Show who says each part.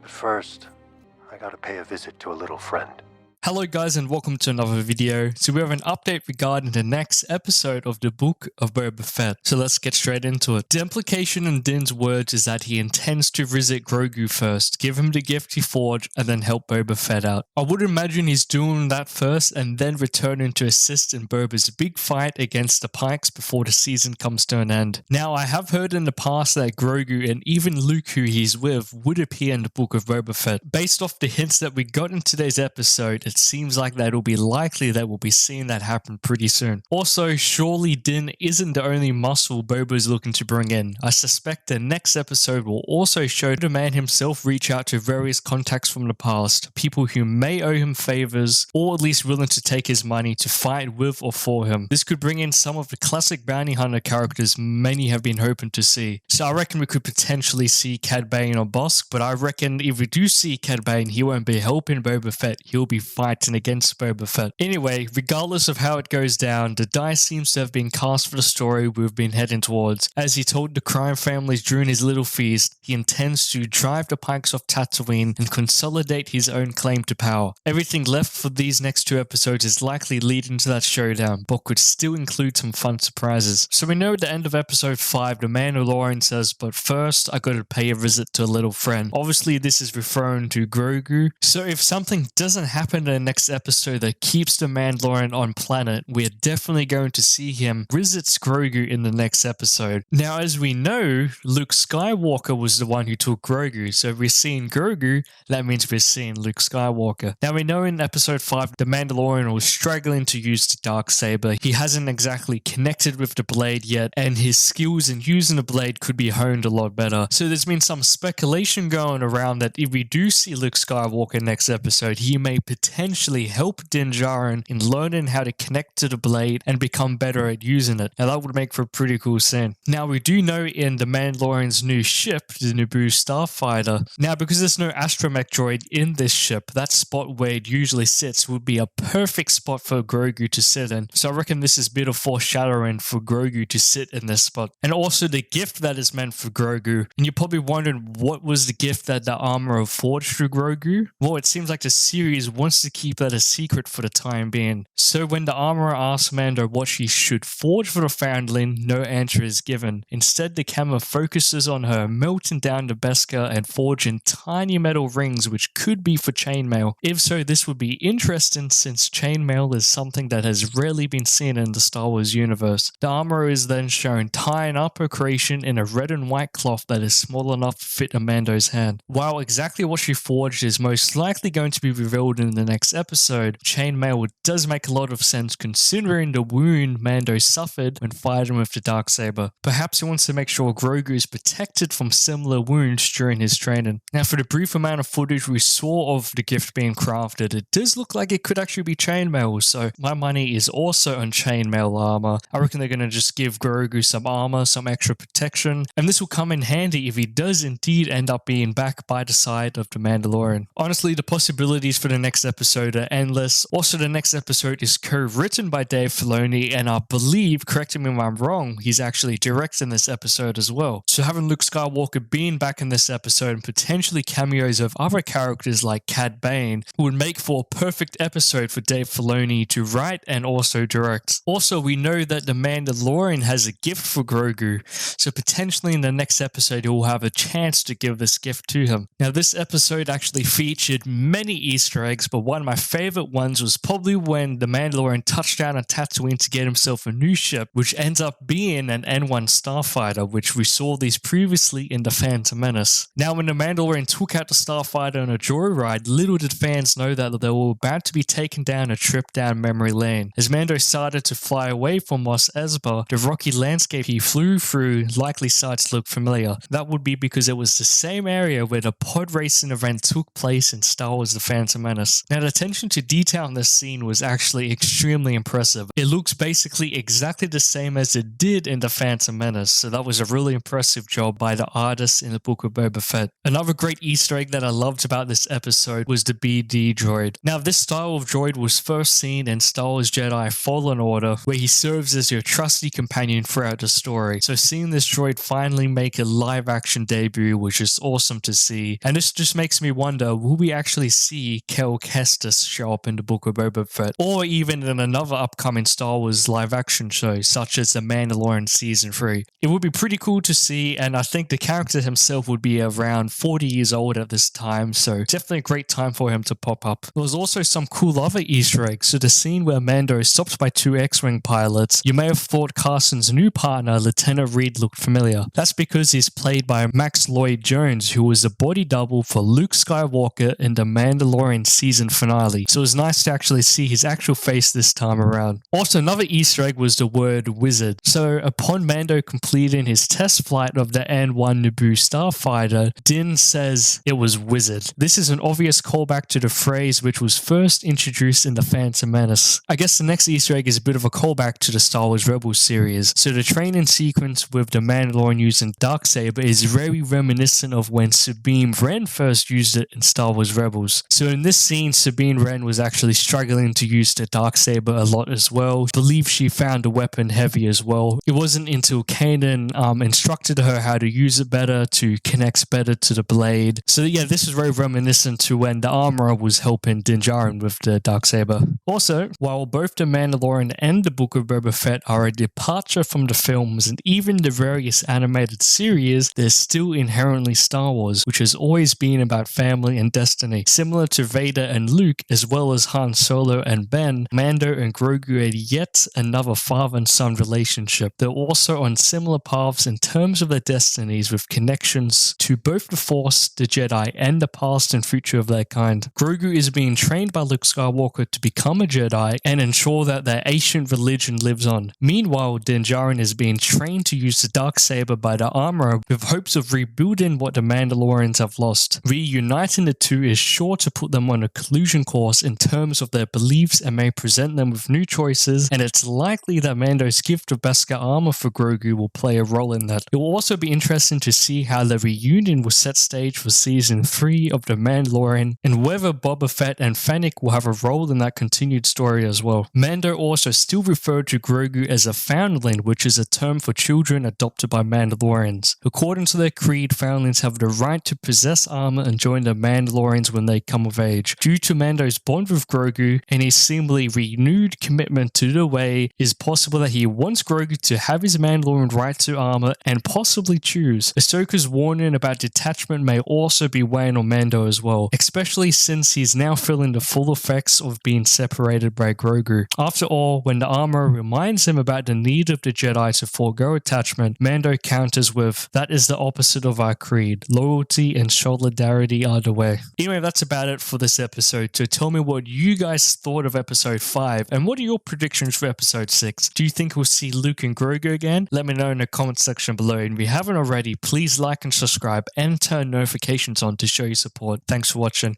Speaker 1: But first, I gotta pay a visit to a little friend.
Speaker 2: Hello guys and welcome to another video. So we have an update regarding the next episode of the Book of Boba Fett. So let's get straight into it. The implication in Din's words is that he intends to visit Grogu first, give him the gift he forged, and then help Boba Fett out. I would imagine he's doing that first and then returning to assist in Boba's big fight against the Pikes before the season comes to an end. Now I have heard in the past that Grogu and even Luke, who he's with, would appear in the Book of Boba Fett. Based off the hints that we got in today's episode, it seems like that it'll be likely that we'll be seeing that happen pretty soon. Also, surely Din isn't the only muscle Boba is looking to bring in. I suspect the next episode will also show the man himself reach out to various contacts from the past, people who may owe him favors, or at least willing to take his money to fight with or for him. This could bring in some of the classic bounty hunter characters many have been hoping to see. So I reckon we could potentially see Cad Bane or Bossk, but I reckon if we do see Cad Bane, he won't be helping Boba Fett, he'll be fighting against Boba Fett. Anyway, regardless of how it goes down, the die seems to have been cast for the story we've been heading towards. As he told the crime families during his little feast, he intends to drive the Pikes off Tatooine and consolidate his own claim to power. Everything left for these next two episodes is likely leading to that showdown, but could still include some fun surprises. So we know at the end of episode 5, the Mandalorian says, but first I gotta pay a visit to a little friend. Obviously this is referring to Grogu, so if something doesn't happen in the next episode that keeps the Mandalorian on planet, we're definitely going to see him visit Grogu in the next episode. Now, as we know, Luke Skywalker was the one who took Grogu, so if we're seeing Grogu, that means we're seeing Luke Skywalker. Now, we know in episode 5, the Mandalorian was struggling to use the Darksaber. He hasn't exactly connected with the blade yet, and his skills in using the blade could be honed a lot better. So there's been some speculation going around that if we do see Luke Skywalker next episode, he may potentially help Din Djarin in learning how to connect to the blade and become better at using it. Now that would make for a pretty cool scene. Now we do know in the Mandalorian's new ship, the Naboo Starfighter, now because there's no astromech droid in this ship, that spot where it usually sits would be a perfect spot for Grogu to sit in. So I reckon this is a bit of foreshadowing for Grogu to sit in this spot. And also the gift that is meant for Grogu. And you're probably wondering what was the gift that the Armorer forged through Grogu? Well, it seems like the series wants to keep that a secret for the time being. So when the Armorer asks Mando what she should forge for the Foundling, no answer is given. Instead, the camera focuses on her melting down the Beskar and forging tiny metal rings which could be for chainmail. If so, this would be interesting since chainmail is something that has rarely been seen in the Star Wars universe. The Armorer is then shown tying up her creation in a red and white cloth that is small enough to fit Amando's hand. While exactly what she forged is most likely going to be revealed in the next episode, chainmail does make a lot of sense considering the wound Mando suffered when fighting with the Darksaber. Perhaps he wants to make sure Grogu is protected from similar wounds during his training. Now, for the brief amount of footage we saw of the gift being crafted, it does look like it could actually be chainmail, so my money is also on chainmail armor. I reckon they're going to just give Grogu some armor, some extra protection, and this will come in handy if he does indeed end up being back by the side of the Mandalorian. Honestly, the possibilities for the next episode are endless. Also, the next episode is co-written by Dave Filoni, and I believe, correct me if I'm wrong, he's actually directing this episode as well. So having Luke Skywalker being back in this episode and potentially cameos of other characters like Cad Bane would make for a perfect episode for Dave Filoni to write and also direct. Also, we know that the Mandalorian has a gift for Grogu, so potentially in the next episode he'll have a chance to give this gift to him. Now, this episode actually featured many Easter eggs, but one of my favorite ones was probably when the Mandalorian touched down on Tatooine to get himself a new ship, which ends up being an N1 Starfighter, which we saw these previously in The Phantom Menace. Now, when the Mandalorian took out the Starfighter on a joyride, little did fans know that they were about to be taken down a trip down memory lane. As Mando started to fly away from Mos Espa, the rocky landscape he flew through likely started to look familiar. That would be because it was the same area where the pod racing event took place in Star Wars The Phantom Menace. Now, And attention to detail in this scene was actually extremely impressive. It looks basically exactly the same as it did in The Phantom Menace, so that was a really impressive job by the artists in the Book of Boba Fett. Another great Easter egg that I loved about this episode was the BD droid. Now, this style of droid was first seen in Star Wars Jedi Fallen Order, where he serves as your trusty companion throughout the story. So seeing this droid finally make a live-action debut was just awesome to see, and this just makes me wonder, will we actually see Cal Kestis show up in the Book of Boba Fett, or even in another upcoming Star Wars live-action show, such as The Mandalorian Season 3? It would be pretty cool to see, and I think the character himself would be around 40 years old at this time, so definitely a great time for him to pop up. There was also some cool other Easter eggs. So the scene where Mando is stopped by two X-Wing pilots, you may have thought Carson's new partner, Lieutenant Reed, looked familiar. That's because he's played by Max Lloyd-Jones, who was a body double for Luke Skywalker in the Mandalorian season finale. So it was nice to actually see his actual face this time around. Also, another Easter egg was the word wizard. So upon Mando completing his test flight of the N1 Naboo starfighter, Din says it was wizard. This is an obvious callback to the phrase which was first introduced in The Phantom Menace. I guess the next Easter egg is a bit of a callback to the Star Wars Rebels series. So the training sequence with the Mandalorian using Darksaber is very reminiscent of when Sabine Wren first used it in Star Wars Rebels. So in this scene, Sabine Wren was actually struggling to use the Darksaber a lot as well. Believe she found the weapon heavy as well. It wasn't until Kanan instructed her how to use it better, to connect better to the blade. So yeah, this is very reminiscent to when the armorer was helping Din Djarin with the Darksaber. Also, while both The Mandalorian and the Book of Boba Fett are a departure from the films and even the various animated series, they're still inherently Star Wars, which has always been about family and destiny. Similar to Vader and Luke, as well as Han Solo and Ben, Mando and Grogu are yet another father and son relationship. They're also on similar paths in terms of their destinies, with connections to both the Force, the Jedi, and the past and future of their kind. Grogu is being trained by Luke Skywalker to become a Jedi and ensure that their ancient religion lives on. Meanwhile, Din Djarin is being trained to use the Darksaber by the armorer with hopes of rebuilding what the Mandalorians have lost. Reuniting the two is sure to put them on a collusion course in terms of their beliefs and may present them with new choices, and it's likely that Mando's gift of Beskar armor for Grogu will play a role in that. It will also be interesting to see how the reunion will set stage for Season 3 of The Mandalorian, and whether Boba Fett and Fennec will have a role in that continued story as well. Mando also still referred to Grogu as a foundling, which is a term for children adopted by Mandalorians. According to their creed, foundlings have the right to possess armor and join the Mandalorians when they come of age. Due to Mando's bond with Grogu and his seemingly renewed commitment to the way, it is possible that he wants Grogu to have his Mandalorian right to armor and possibly choose. Ahsoka's warning about detachment may also be weighing on Mando as well, especially since he's now feeling the full effects of being separated by Grogu. After all, when the armorer reminds him about the need of the Jedi to forego attachment, Mando counters with, "That is the opposite of our creed. Loyalty and solidarity are the way." Anyway, that's about it for this episode. So tell me what you guys thought of episode 5, and what are your predictions for episode 6? Do you think we'll see Luke and Grogu again? Let me know in the comment section below, and if you haven't already, please like and subscribe and turn notifications on to show your support. Thanks for watching.